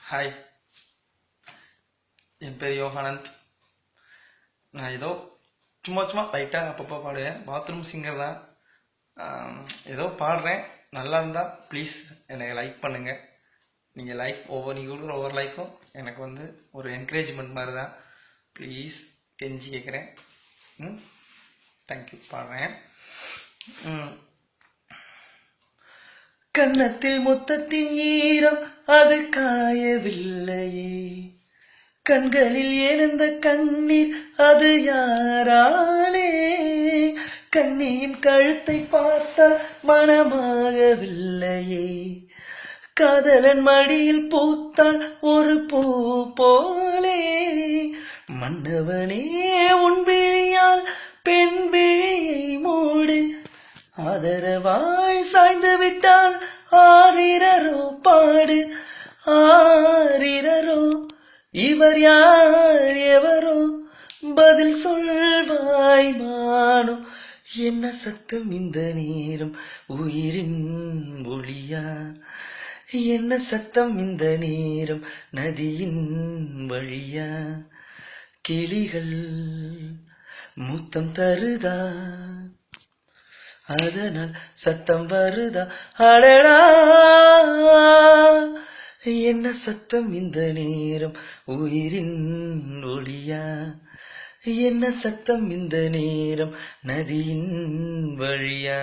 Hi, என் பேர் யோகானந்த். நான் ஏதோ சும்மா சும்மா லைட்டாக அப்பப்போ பாடுவேன். பாத்ரூம் சிங்கர் தான். ஏதோ பாடுறேன். நல்லா இருந்தால் ப்ளீஸ் என்னை லைக் பண்ணுங்கள். நீங்கள் நீங்கள் கொடுக்குற ஒவ்வொரு லைக்கும் எனக்கு ஒரு என்கரேஜ்மெண்ட் மாதிரி தான். ப்ளீஸ் கெஞ்சி கேட்குறேன். தேங்க்யூ. பாடுறேன். கன்னத்தில் முத்தத்தின் ஈரம் அது காயவில்லையே, கண்களில் எழுந்த கண்ணீர் அது யாராலே, கண்ணியின் கழுத்தை பார்த்தால் மனமாகவில்லையே, காதலன் மடியில் பூத்தாள் ஒரு பூ போலே, மன்னவனே உன் விழியால் பெண் விழியை மூடு, ஆதரவாய் சாய்ந்து விட்டால் ஆரிரரோ பாடு, ஆரிரரோ இவர் யார் எவரோ பதில் சொல்வாய் மானோ, என்ன சத்தம் இந்த நேரம் உயிரின் ஒளியா, என்ன சத்தம் இந்த நேரம் நதியின் வழியா, கிளிகள் முத்தம் தருதா அதனால் சத்தம் வருதா, அடடா என்ன சத்தம் இந்த நேரம் உயிரின் ஒளியா, என்ன சத்தம் இந்த நேரம் நதியின் வழியா.